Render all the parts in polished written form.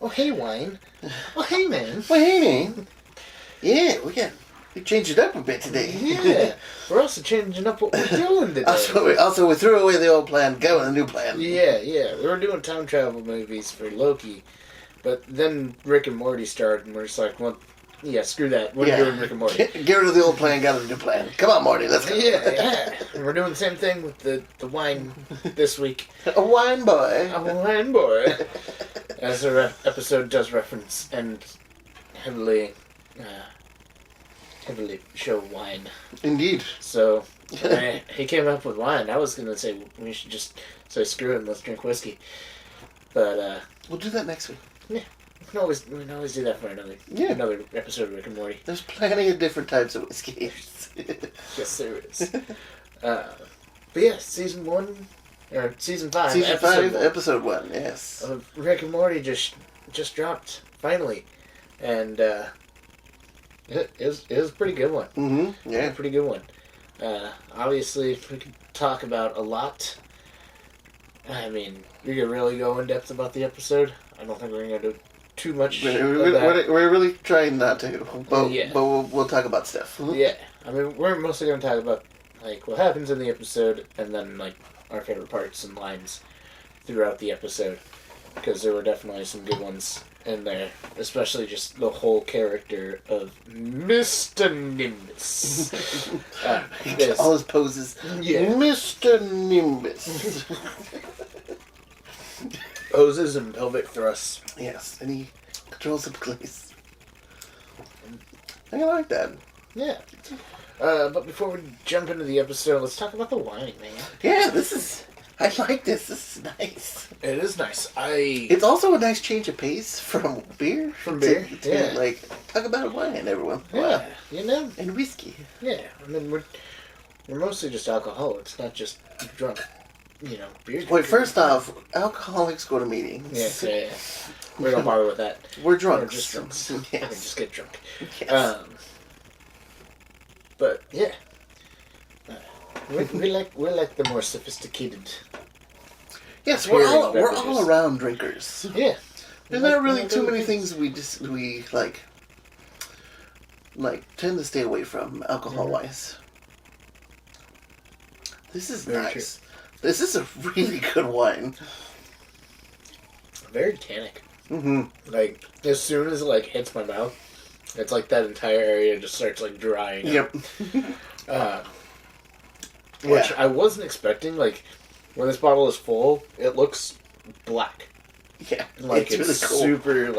Oh, hey, wine. Oh, hey, man. Well, hey, man. Yeah, we changed it up a bit today. Yeah. We're also changing up what we're doing today. Also, we threw away the old plan, got with a new plan. Yeah. We were doing time travel movies for Loki, but then Rick and Morty started, and we're just like, well, yeah, screw that. We're doing Rick and Morty. Get rid of the old plan, got a new plan. Come on, Morty, let's go. Yeah. And we're doing the same thing with the wine this week. A wine boy. A wine boy. As our episode does reference and heavily show wine. Indeed. So, he came up with wine. I was going to say we should just say screw it and let's drink whiskey. But, we'll do that next week. Yeah. We can always do that for another episode of Rick and Morty. There's plenty of different types of whiskey. Yes, there is. But yeah, season 5. Season 5, episode 1, yes. Rick and Morty just dropped, finally. And, it was a pretty good one. Mm-hmm, yeah. A pretty good one. Obviously, we could talk about a lot. I mean, we could really go in depth about the episode. I don't think we're going to do too much We're really trying not to, but we'll talk about stuff. Yeah. I mean, we're mostly going to talk about, like, what happens in the episode, and then, like, our favorite parts and lines throughout the episode. Because there were definitely some good ones in there. Especially just the whole character of Mr. Nimbus. All his poses. Yeah. Mr. Nimbus. Poses and pelvic thrusts. Yes, and he controls the place. I like that. Yeah. But before we jump into the episode, let's talk about the wine, man. Yeah, I like this. This is nice. It is nice. It's also a nice change of pace from beer. To like, talk about wine, everyone. Yeah, you know? And whiskey. Yeah, I mean, we're mostly just alcoholics, not just drunk, beer. Wait, first off, alcoholics go to meetings. Yeah. We don't bother with that. We're drunk. We're just drunks. Yes. We just get drunk. Yes. But, yeah. We like the more sophisticated. Yes, we're all around drinkers. Yeah. There's not really too many things we tend to stay away from alcohol wise. This is Very nice. true. This is a really good wine. Very tannic. Mm-hmm. Like, as soon as it hits my mouth, it's like that entire area just starts drying up. Yep. Which I wasn't expecting. Like, when this bottle is full, it looks black. Yeah, it's really cool. Super,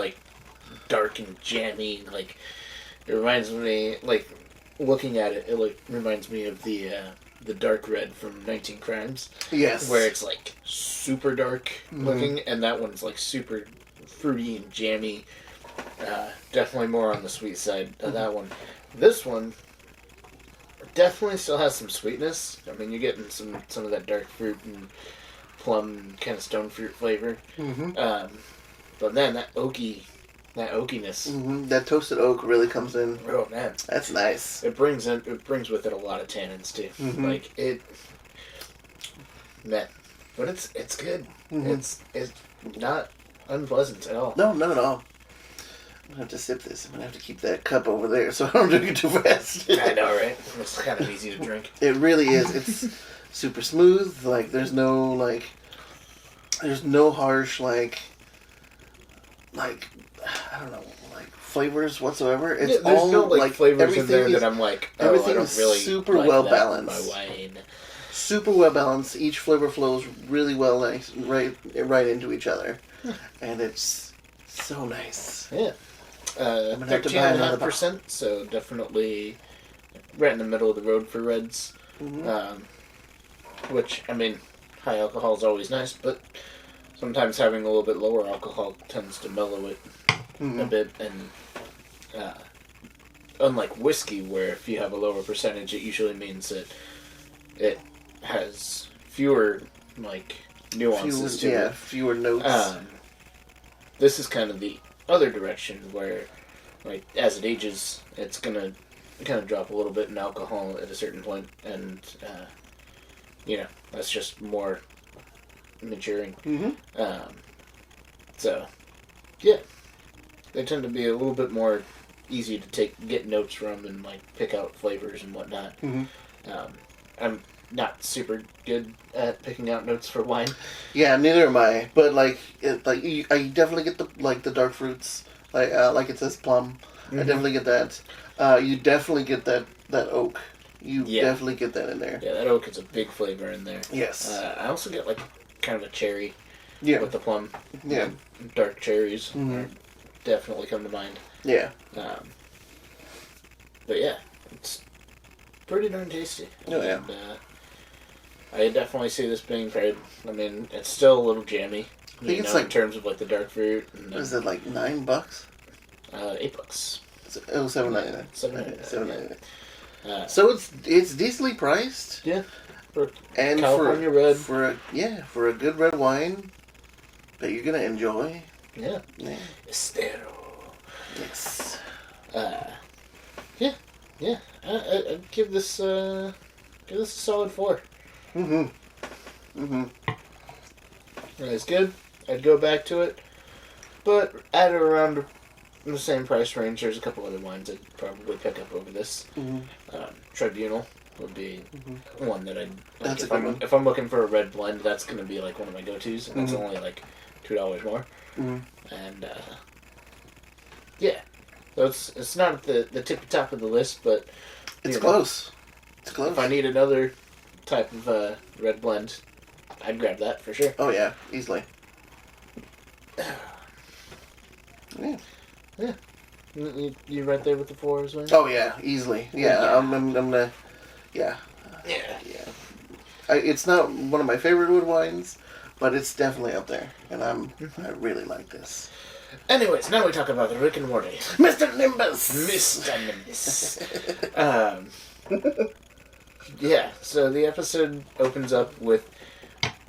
dark and jammy. Like, it reminds me, looking at it, it reminds me of the dark red from 19 Crimes. Yes. Where it's, super dark looking, and that one's, super fruity and jammy. Definitely more on the sweet side of that one. This one definitely still has some sweetness. I mean, you're getting some of that dark fruit and plum kind of stone fruit flavor. Mm-hmm. But then that oakiness. Mm-hmm. That toasted oak really comes in. Oh man, that's nice. It brings with it a lot of tannins too. Mm-hmm. But it's good. Mm-hmm. It's not unpleasant at all. No, not at all. I'm going to have to sip this. I'm going to have to keep that cup over there so I don't drink it too fast. I know, right? It's kind of easy to drink. It really is. It's super smooth. There's no, harsh, I don't know, flavors whatsoever. It's there's all, no, flavors in there that I'm everything I don't is really super like well that balanced. My wine. Super well balanced. Each flavor flows really well, right into each other. And it's so nice. Yeah. I'm gonna have to buy another 13.5%, so definitely right in the middle of the road for reds. Mm-hmm. Which, I mean, high alcohol is always nice, but sometimes having a little bit lower alcohol tends to mellow it a bit. And unlike whiskey, where if you have a lower percentage, it usually means that it has fewer, nuances to it. Fewer notes. This is kind of the other direction where, as it ages, it's going to kind of drop a little bit in alcohol at a certain point, and, that's just more maturing. Mm-hmm. So, Yeah. They tend to be a little bit more easy to get notes from and like pick out flavors and whatnot. Mm-hmm. I'm not super good at picking out notes for wine. Yeah, neither am I. But I definitely get the dark fruits. Like it says plum. Mm-hmm. I definitely get that. You definitely get that oak. You definitely get that in there. Yeah, that oak is a big flavor in there. Yes. I also get like kind of a cherry. Yeah. With the plum. Yeah. Dark cherries definitely come to mind. Yeah. But yeah, it's pretty darn tasty. Oh, yeah. And, I definitely see this being paired. I mean, it's still a little jammy. I think it's like in terms of like the dark fruit. And, is it like $9? $8. Oh, $7.99. $7.99. So it's decently priced. Yeah. For and California red. For a good red wine that you're gonna enjoy. Yeah. Yeah. Estero. Yes. Yeah. I'd give this a solid 4. It's good. I'd go back to it, but at around the same price range, there's a couple other wines I'd probably pick up over this. Tribunal would be one that I'd. Like, if I'm looking for a red blend, that's going to be like one of my go-tos, and it's only like $2 more. And yeah, so it's not at the tippy top of the list, but it's close. It's close. If I need another type of red blend, I'd grab that for sure. Oh yeah, easily. Yeah. Yeah. You right there with the 4 as well? Oh yeah, easily. Yeah, I'm gonna. Yeah. Yeah. It's not one of my favorite wood wines, but it's definitely up there, and I really like this. Anyways, now we talk about the Rick and Morty. Mr. Nimbus! Mr. Nimbus. Yeah, so the episode opens up with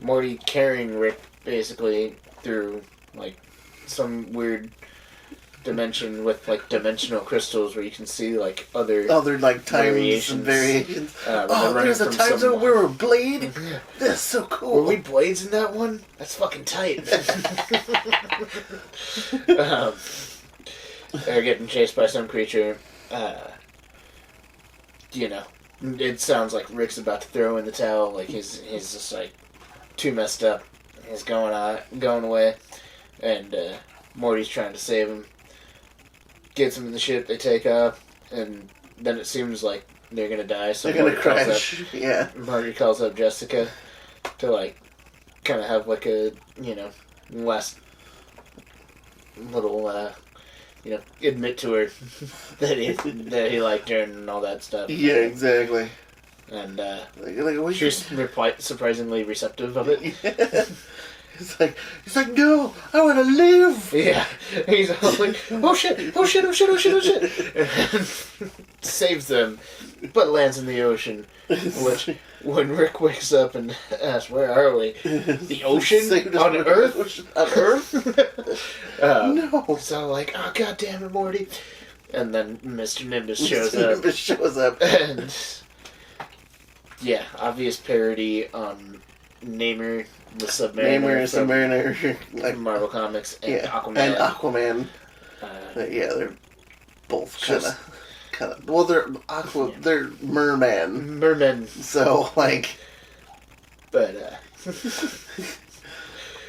Morty carrying Rick basically through like some weird dimension with like dimensional crystals where you can see like other like times and variations. There's a time zone where we're Blade. That's so cool. Were we Blades in that one? That's fucking tight. They're getting chased by some creature. It sounds like Rick's about to throw in the towel. Like he's just like too messed up. He's going away, and Morty's trying to save him. Gets him in the ship. They take off, and then it seems like they're gonna die. So they're gonna crash. Yeah. Morty calls up Jessica to like kind of have like a last little admit to her that he liked her and all that stuff. Yeah, exactly. And she's surprisingly receptive of it. Yeah. It's like, no, I want to live. Yeah. He's all like, oh shit. And saves them, but lands in the ocean. Which, when Rick wakes up and asks, where are we? The ocean? On Earth? On Earth? No. So like, oh god damn it, Morty. And then Mr. Nimbus shows up. And yeah, obvious parody on Namor the Submariner. Like Marvel Comics and Aquaman. And Aquaman. They're both kind of. Well, they're merman. Mermen. So like. But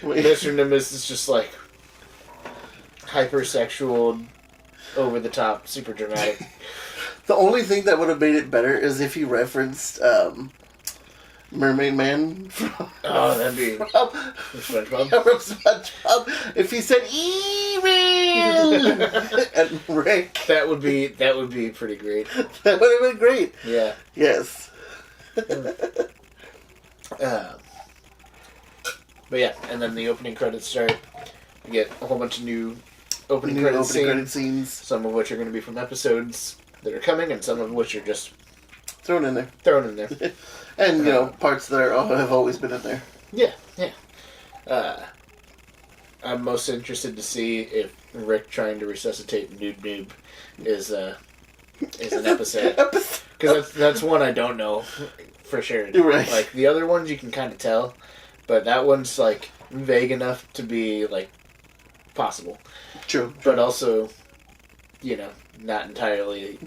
Mr. Nimbus is just like hypersexual, over the top, super dramatic. The only thing that would have made it better is if he referenced Mermaid Man from... Oh, that'd be... From SpongeBob? Yeah, from SpongeBob. If he said, Evil! And Rick... That would be pretty great. That would have been great. Yeah. Yes. But yeah, and then the opening credits start. You get a whole bunch of new opening credit scenes. Some of which are going to be from episodes that are coming, and some of which are just... Thrown in there. And, parts that have always been in there. Yeah. I'm most interested to see if Rick trying to resuscitate Noob Noob is an episode. Because that's one I don't know for sure. Right. Like, the other ones you can kind of tell, but that one's, like, vague enough to be, like, possible. True. But also, not entirely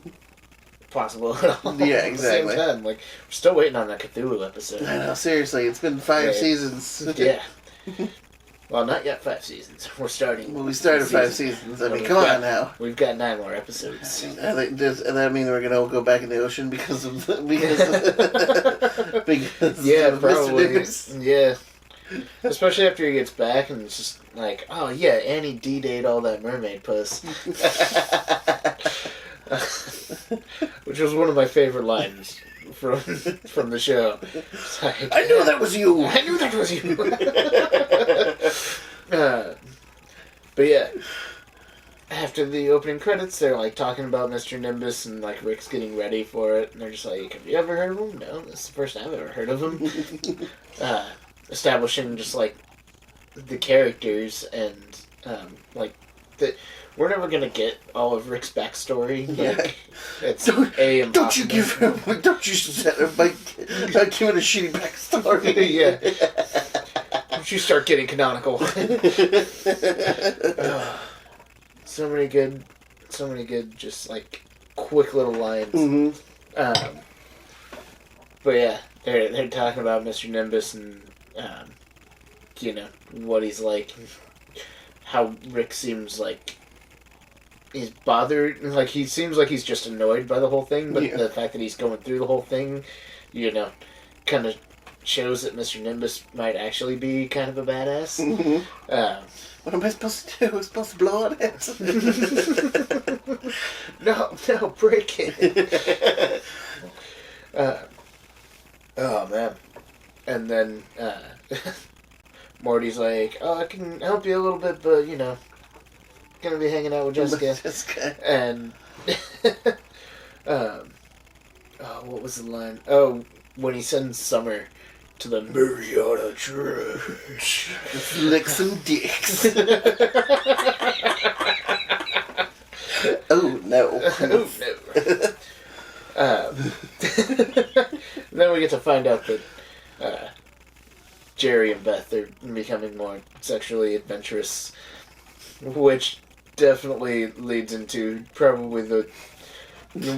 possible at all. Yeah, exactly. At the same time, like, we're still waiting on that Cthulhu episode. I know, seriously, it's been 5 seasons. Yeah. Well, not yet 5 seasons. We're starting. Well, we started 5 seasons. I mean, come on now. We've got 9 more episodes. And that mean we're gonna go back in the ocean because of yeah, of probably. Mr. Nimbus? Yeah. Especially after he gets back and it's just like, oh yeah, Annie D-Day'd all that mermaid puss. Which was one of my favorite lines from the show. Like, I knew that was you! I knew that was you! But yeah, after the opening credits, they're like talking about Mr. Nimbus and like Rick's getting ready for it, and they're just like, have you ever heard of him? No, this is the first I've ever heard of him. Establishing just like the characters and like that. We're never gonna get all of Rick's backstory. Like, it's don't you give him? Don't you set him by give it a shitty backstory? Yeah. Don't you start getting canonical? So many good, just like quick little lines. Mm-hmm. But yeah, they're talking about Mr. Nimbus and what he's like, how Rick seems like he's bothered, like he seems like he's just annoyed by the whole thing, but the fact that he's going through the whole thing, kind of shows that Mr. Nimbus might actually be kind of a badass. Mm-hmm. What am I supposed to do? I'm supposed to blow on it? No, break it. Oh man. And then Morty's like, oh, I can help you a little bit, but gonna be hanging out with Jessica. And what was the line? Oh, when he sends Summer to the Mariana Trench. Lick some dicks. Oh no. Oh no. Then we get to find out that Jerry and Beth are becoming more sexually adventurous, which definitely leads into probably the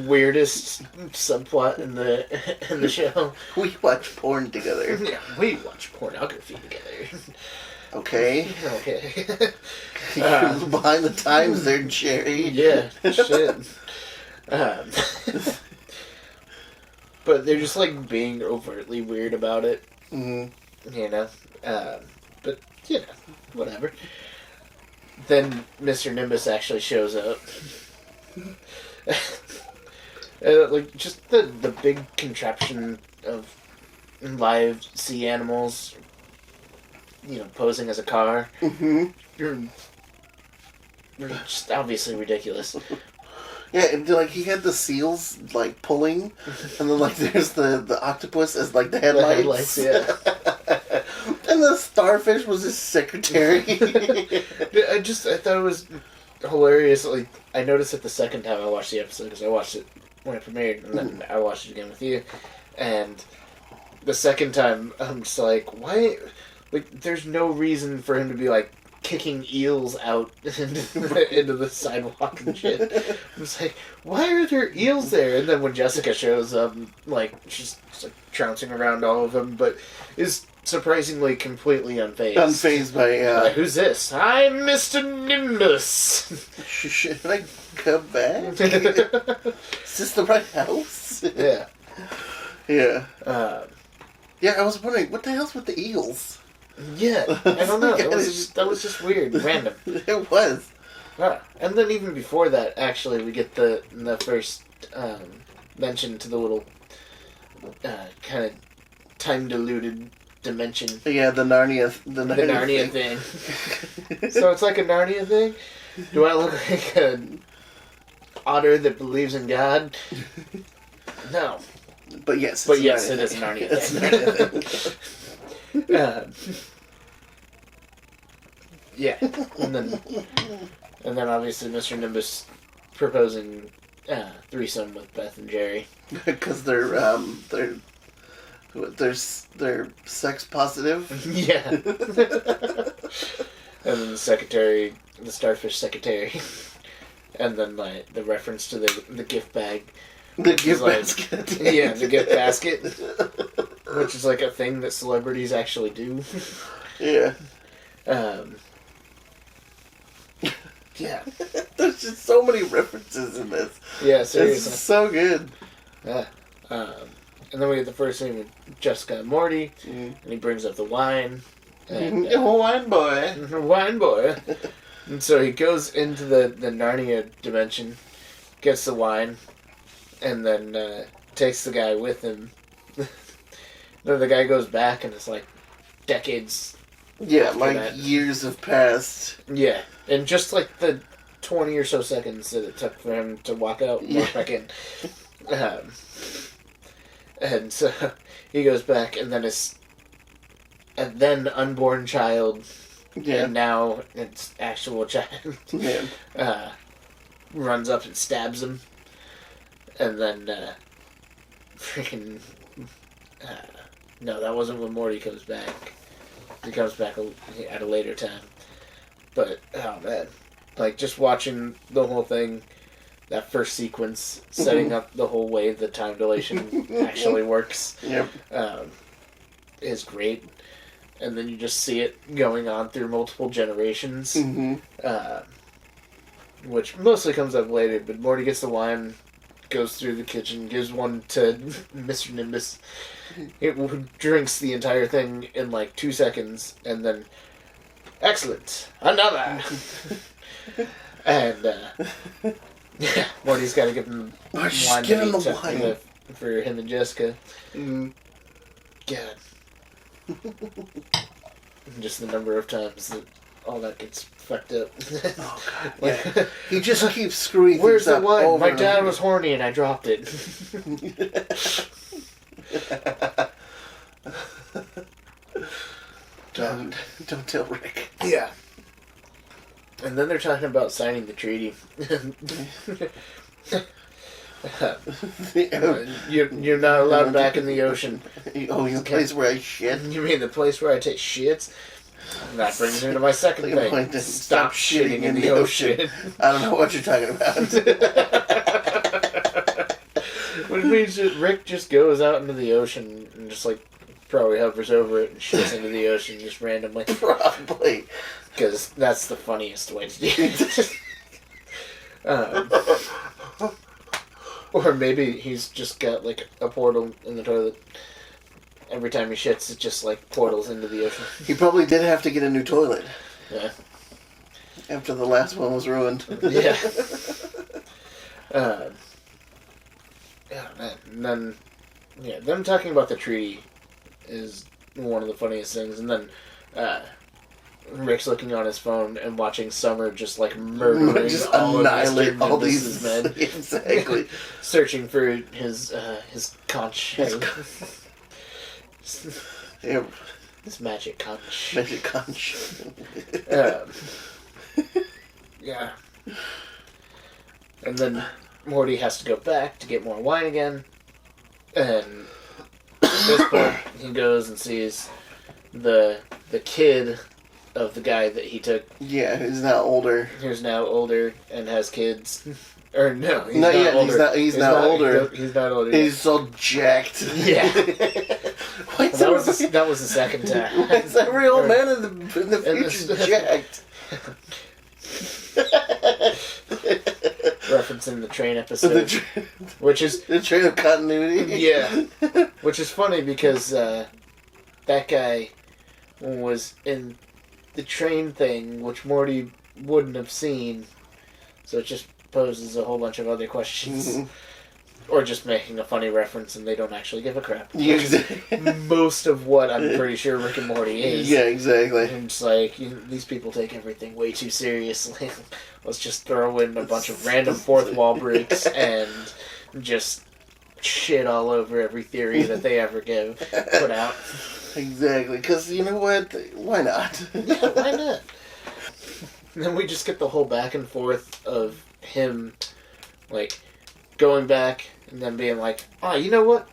weirdest subplot in the show. We watch porn together. Yeah, we watch pornography together. Okay. Okay. Behind the times there, Jerry. Yeah, shit. But they're just like being overtly weird about it. Mm-hmm. But whatever. Then Mr. Nimbus actually shows up. Like just the big contraption of live sea animals, posing as a car. Mm-hmm. You're just obviously ridiculous. Yeah, and like he had the seals like pulling, and then like there's the octopus as like the headlights. Yeah. And the starfish was his secretary. I thought it was hilarious. Like I noticed it the second time I watched the episode because I watched it when it premiered, and then I watched it again with you. And the second time, I'm just like, why? Like, there's no reason for him to be like kicking eels out into the sidewalk and shit. I'm just like, why are there eels there? And then when Jessica shows up, like she's just, like trouncing around all of them, but is surprisingly completely unfazed. Unfazed by who's this? I'm Mr. Nimbus. Should I come back? Is this the right house? Yeah. Yeah. Yeah, I was wondering, what the hell's with the eels? Yeah, I don't know. That was just weird, random. It was. And then even before that, actually, we get the first mention to the little kind of time-diluted dimension. Yeah, the Narnia thing. So it's like a Narnia thing? Do I look like an otter that believes in God? No. But yes, it is a Narnia thing. Yeah, and then obviously Mr. Nimbus proposing threesome with Beth and Jerry because they're sex positive. Yeah. And then the secretary the Starfish Secretary, and then like the reference to the gift bag. The gift like, basket. Yeah, the gift basket, which is like a thing that celebrities actually do. Yeah. Yeah. There's just so many references in this. Yeah, seriously. It's so good. Yeah. And then we get the first scene with Jessica and Morty, and he brings up the wine. And, wine boy. Wine boy. And so he goes into the Narnia dimension, gets the wine, and then takes the guy with him. Then the guy goes back, and it's like decades. Yeah, like years have passed. Yeah, and just like the 20 or so seconds that it took for him to walk out and walk back in. And so he goes back, and then unborn child, and now it's actual child, runs up and stabs him, and then freaking no, that wasn't when Morty comes back. He comes back at a later time. But oh man, like just watching the whole thing. That first sequence, setting up the whole way the time dilation actually works, is great. And then you just see it going on through multiple generations, which mostly comes up later. But Morty gets the wine, goes through the kitchen, gives one to Mr. Nimbus. It drinks the entire thing in like 2 seconds, and then, excellent, another! And, yeah, Morty's got to give him wine give him the wine for him and Jessica. God. Just the number of times that all that gets fucked up. Oh God! Yeah. He just keeps screwing things up. Where's the wine? My dad was horny and I dropped it. Don't tell Rick. Yeah. And then they're talking about signing the treaty. You're not allowed back in the ocean. Oh, the place where I shit? You mean the place where I take shits? And that brings me to my second thing. Stop shitting in the ocean. I don't know what you're talking about. Which means that Rick just goes out into the ocean and just like probably hovers over it and shits into the ocean just randomly. Probably. Because that's the funniest way to do it. Or maybe he's just got like a portal in the toilet. Every time he shits, it just like portals into the ocean. He probably did have to get a new toilet. Yeah. After the last one was ruined. Yeah. Yeah, man. And then, yeah, them talking about the treaty is one of the funniest things. And then, Rick's looking on his phone and watching Summer just like murdering just all annihilate of all these men. Exactly. Searching for his conch. Yeah. His magic conch. Magic conch. Yeah. And then Morty has to go back to get more wine again. And at this point, he goes and sees the kid of the guy that he took. Yeah, who's now older. Who's now older and has kids. Or no, he's not not yet. older. He's not older. He's not older. He's so jacked. Yeah. That was the second time. Why's every old man in the future jacked? Referencing the train episode. Which is... The train of continuity? Yeah. Which is funny because that guy was in the train thing, which Morty wouldn't have seen. So it just poses a whole bunch of other questions. Mm-hmm. Or just making a funny reference and they don't actually give a crap. Yeah, exactly. Most of what I'm pretty sure Rick and Morty is. Yeah, exactly. And it's like, these people take everything way too seriously. Let's just throw in a bunch of random fourth wall breaks and just shit all over every theory that they ever put out. Exactly, because you know what? Why not? Yeah, why not? And then we just get the whole back and forth of him, like, going back and then being like, oh, you know what?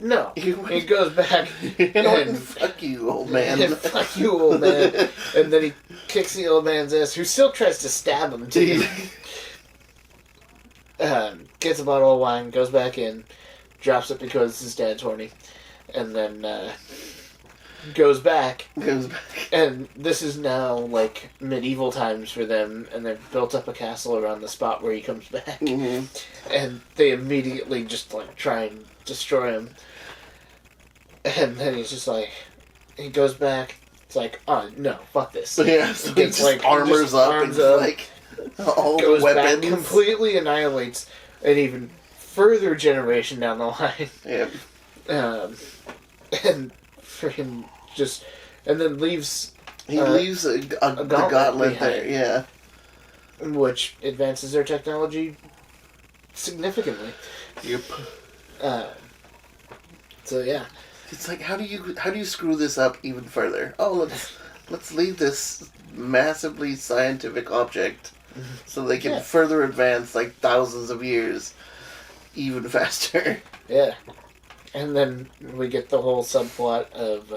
No. He goes back and fuck you, old man. Fuck you, old man. And then he kicks the old man's ass, who still tries to stab him, too. Gets a bottle of wine, goes back in, drops it because his dad's horny, and then goes back. And this is now, like, medieval times for them, and they've built up a castle around the spot where he comes back. Mm-hmm. And they immediately just, like, try and destroy him. And then he's just like, he goes back, it's like, oh, no, fuck this. Yeah, so he gets, like, armors up, and like, all goes the weapons. Back, completely annihilates an even further generation down the line. Yep. And freaking just, and then leaves. He leaves the gauntlet there, yeah. Which advances their technology significantly. Yep. So yeah, it's like, how do you screw this up even further? Oh, let's leave this massively scientific object so they can further advance like thousands of years even faster. Yeah. And then we get the whole subplot of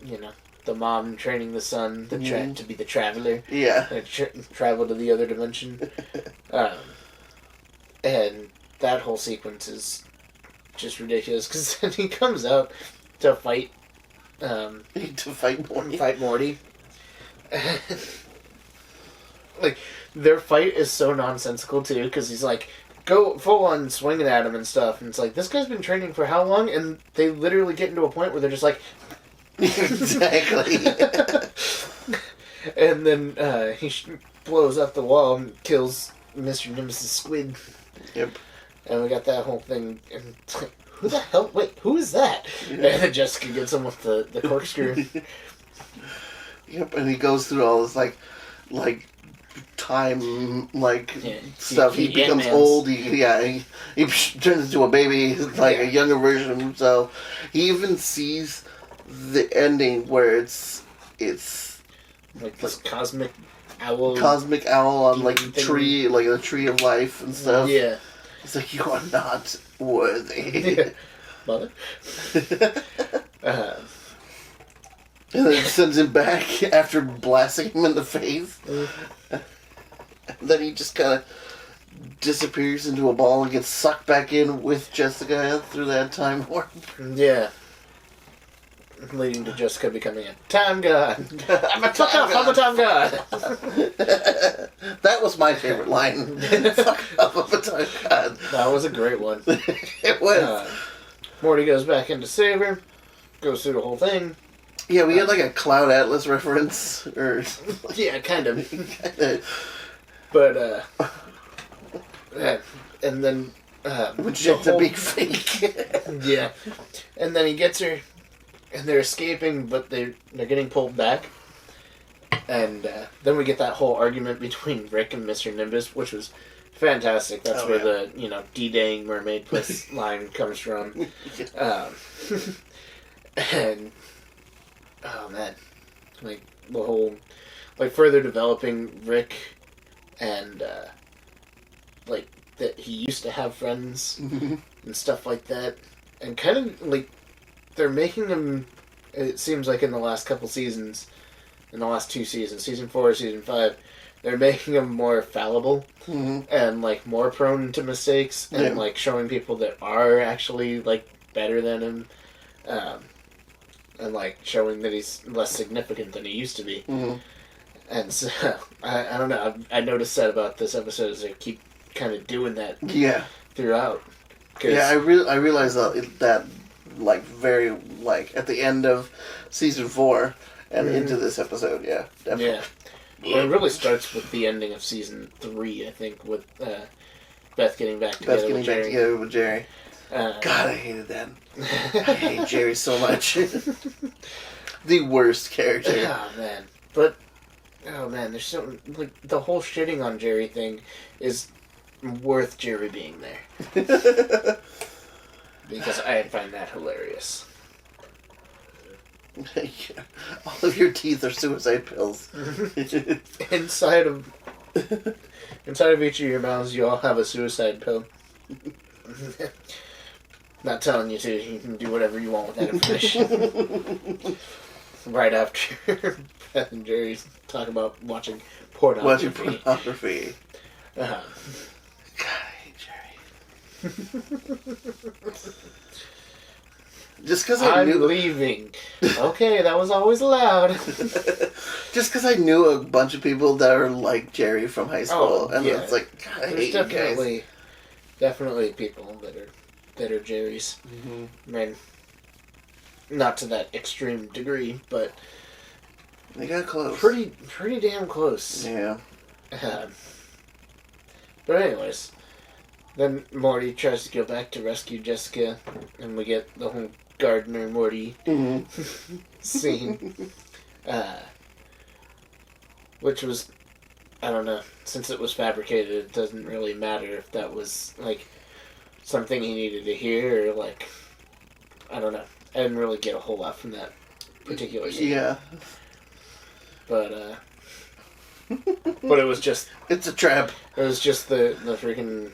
you know, the mom training the son to be the traveler. Yeah. And travel to the other dimension. And that whole sequence is just ridiculous because then he comes out to fight. Fight Morty. Like, their fight is so nonsensical too because he's like, go full on swinging at him and stuff, and it's like, this guy's been training for how long? And they literally get into a point where they're just like, exactly. And then he blows up the wall and kills Mr. Nimbus' squid. Yep. And we got that whole thing, and it's like, who the hell? Wait, who is that? Yeah. And Jessica gets him with the corkscrew. Yep, and he goes through all this like time stuff. He becomes old. He turns into a baby, like a younger version of himself. He even sees the ending where it's like this cosmic owl on like a tree, like a tree of life and stuff. Yeah, it's like, you are not worthy, mother. And then sends him back after blasting him in the face. And then he just kind of disappears into a ball and gets sucked back in with Jessica through that time warp. Yeah. Leading to Jessica becoming a time god. I'm a time god. That was my favorite line. Fuck off, I'm a time god. That was a great one. It was. Morty goes back in to save her. Goes through the whole thing. Yeah, we had like a Cloud Atlas reference, or yeah, kind of. But and then which is a big fake. Yeah, and then he gets her, and they're escaping, but they're getting pulled back, and then we get that whole argument between Rick and Mr. Nimbus, which was fantastic. That's where the D-dang mermaid puss line comes from, and. Oh man, like the whole, like further developing Rick, and like that he used to have friends and stuff like that, and kind of like they're making him. It seems like in the last couple seasons, in the last 2 seasons, season 4, season 5, they're making him more fallible and like more prone to mistakes and like showing people that are actually like better than him. And, like, showing that he's less significant than he used to be. Mm-hmm. And so, I don't know, I noticed that about this episode is they keep kind of doing that throughout. Yeah, I realized that, like, very, like, at the end of season 4 and into this episode, yeah, definitely. Yeah. Well, it really starts with the ending of season 3, I think, with Beth getting back together with Jerry. God, I hated that. I hate Jerry so much. The worst character. Oh man, but there's so like the whole shitting on Jerry thing is worth Jerry being there because I find that hilarious. All of your teeth are suicide pills. Inside of each of your mouths, you all have a suicide pill. Not telling you to. You can do whatever you want with that information. Right after Beth and Jerry talk about watching pornography. Watching pornography. Uh-huh. God, I hate Jerry. Just because I'm leaving. Okay, that was always allowed. Just because I knew a bunch of people that are like Jerry from high school, and it's like, God, I hate definitely, definitely people that are Jerry's. Mm-hmm. I mean, not to that extreme degree, but they got close. Pretty damn close. Yeah. But anyways, then Morty tries to go back to rescue Jessica, and we get the whole Gardner Morty scene. Which was, I don't know, since it was fabricated, it doesn't really matter if that was, like, something he needed to hear, or, like, I don't know. I didn't really get a whole lot from that particular scene. Yeah. But it was just... It's a trap. It was just the freaking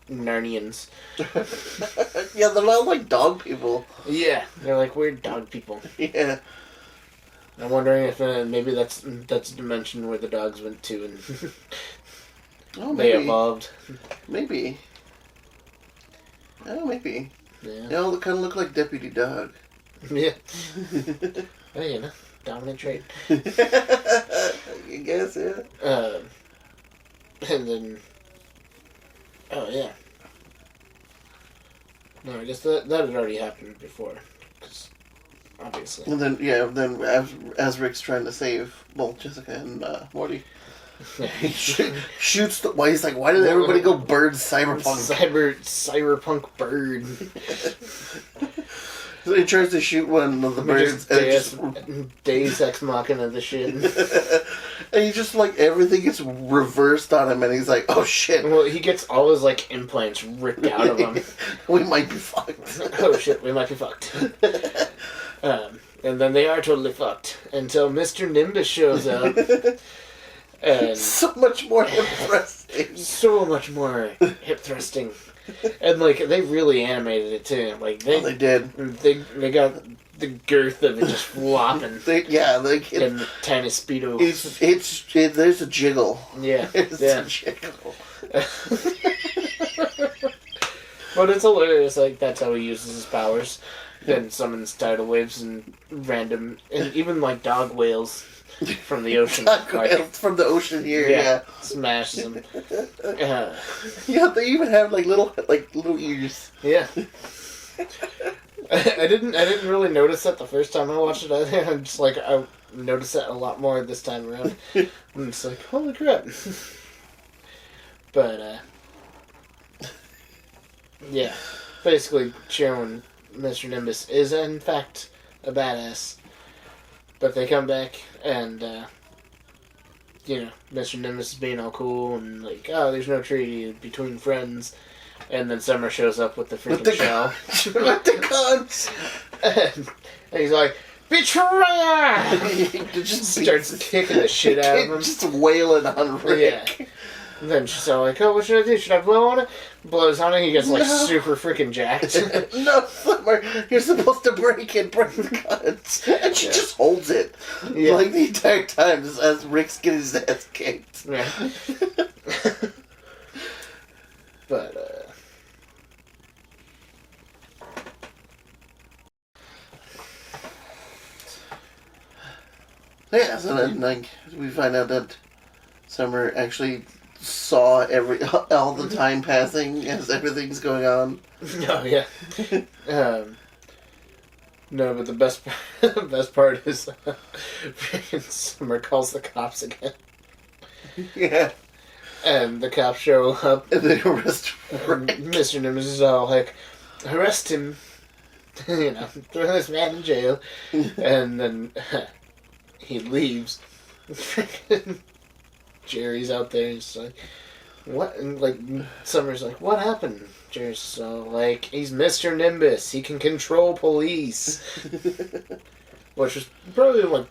Narnians. Yeah, they're not like dog people. Yeah, they're like weird dog people. Yeah. I'm wondering if maybe that's a dimension where the dogs went to and they evolved. Maybe. Oh, maybe. Yeah. They all kind of look like Deputy Dog. Yeah. Oh, you know, dominant trait. I guess, yeah. And then, oh yeah. No, I guess that had already happened before, because obviously. And then, as Rick's trying to save both Jessica and Morty, he shoots the... Why he's like, why did everybody go bird cyberpunk? Cyberpunk bird. So he tries to shoot one of the birds, and Deus Ex Machina the shit. And he just, like, everything gets reversed on him, and he's like, oh shit. Well, he gets all his, like, implants ripped out of him. We might be fucked. Oh shit, we might be fucked. And then they are totally fucked until Mr. Nimbus shows up. And so much more hip thrusting. So much more hip thrusting. And, like, they really animated it, too. Like, they did. They got the girth of it just flopping. In tiny Speedo. There's a jiggle. Yeah. There's a jiggle. But it's hilarious, like, that's how he uses his powers. Then summons tidal waves and random, and even, like, dog whales from the ocean. From the ocean here, yeah. Smashes them. Yeah, they even have, like, little ears. Yeah. I didn't really notice that the first time I watched it either. I'm just like, I noticed that a lot more this time around. I'm just like, holy crap. But, yeah. Basically showing Mr. Nimbus is, in fact, a badass. But they come back and, Mr. Nimbus is being all cool and like, oh, there's no treaty between friends. And then Summer shows up with the freaking shell. With the guns! And he's like, betrayer! Just starts kicking the shit out of him. Just wailing on Rick. Yeah. And then she's all like, oh, what should I do? Should I blow on it? Blows on it, he gets, like, super freaking jacked. No, Summer, you're supposed to break the guns. And she just holds it. Yeah. Like, the entire time, as Rick's getting his ass kicked. Yeah. But, yeah, so then, like, we find out that Summer actually saw all the time passing as everything's going on. Oh, yeah. No, but the best part is Summer calls the cops again. Yeah. And the cops show up. And they arrest Rick. Mr. Nimbus is all like, arrest him. Throw this man in jail. And then he leaves. Jerry's out there and it's like, what? And like, Summer's like, what happened? Jerry's so like, he's Mr. Nimbus. He can control police. Which was probably like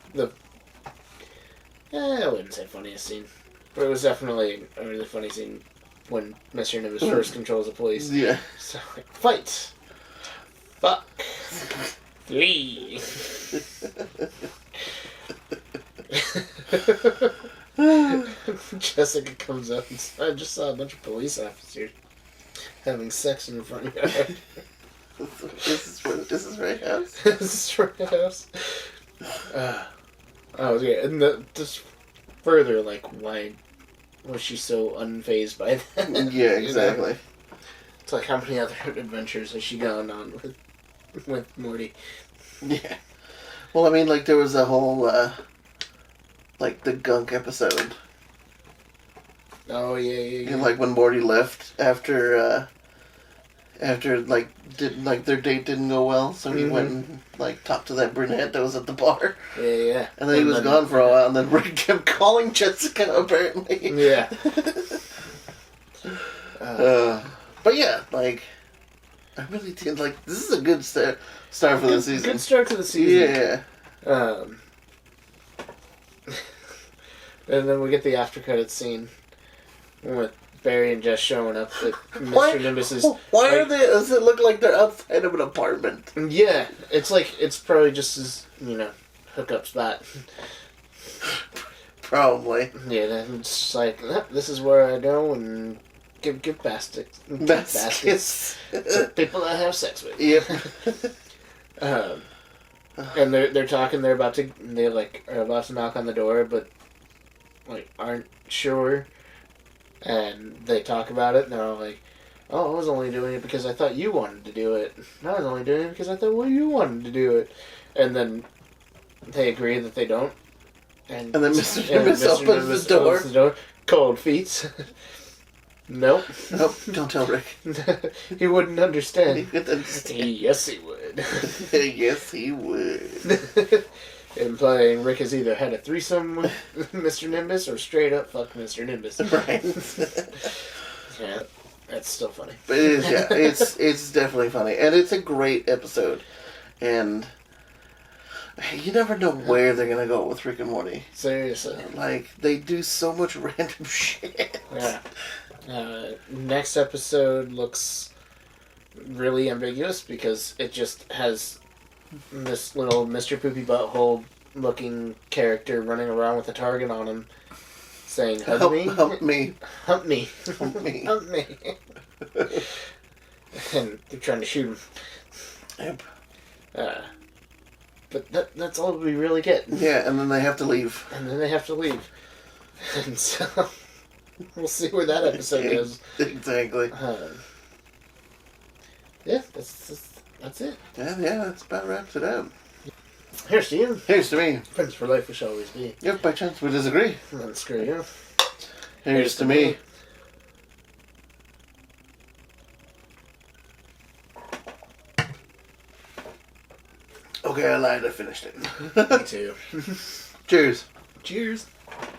I wouldn't say funniest scene. But it was definitely a really funny scene when Mr. Nimbus first controls the police. Yeah. So, like, fight! Fuck. 3. Jessica comes up and says, I just saw a bunch of police officers having sex in the front yard. This is Ray House? This is Ray House. Oh, yeah, and just further, like, why was she so unfazed by that? Yeah, exactly. You know? It's like, how many other adventures has she gone on with Morty? Yeah. Well, I mean, like, there was a whole, like, the gunk episode. Oh, yeah. And, like, when Morty left after like, their date didn't go well, so he went and, like, talked to that brunette that was at the bar. Yeah. And then he was gone for a while, and then Rick kept calling Jessica, apparently. Yeah. But yeah, like, I really did, like, this is a good start for the season. Good start to the season. Yeah. And then we get the after credits scene with Barry and Jess showing up at Mr. Nimbus's. Why are they? Does it look like they're outside of an apartment? Yeah, it's like it's probably just his, hookup spot. Probably. Yeah, then it's like this is where I go and give baskets. Baskets. To people that I have sex with. Yep. And they're talking. They are about to knock on the door, but like aren't sure. And they talk about it, and they're all like, "Oh, I was only doing it because I thought you wanted to do it. I was only doing it because I thought you wanted to do it." And then they agree that they don't. And then Mr. Nimbus opens the door. Cold feet. Nope. Nope. Don't tell Rick. He wouldn't understand. He would understand. Yes, he would. Yes, he would. Implying Rick has either had a threesome with Mr. Nimbus or straight up fucked Mr. Nimbus. Right. Yeah, that's still funny. But it is, yeah, it's definitely funny. And it's a great episode. And you never know where they're going to go with Rick and Morty. Seriously. Like, they do so much random shit. Yeah. Next episode looks really ambiguous because it just has this little Mr. Poopy Butthole looking character running around with a target on him saying, Help me. Help me. Hump me. Help me. Hump me. And they're trying to shoot him. Yep. But that's all we really get. Yeah, and then they have to leave. And so we'll see where that episode goes. Exactly. Yeah, that's it. Yeah, that's about wraps it up. Here's to you. Here's to me. Friends for life we shall always be. If by chance we disagree. Then screw you. Here's to me. Okay, I lied. I finished it. Me too. Cheers. Cheers.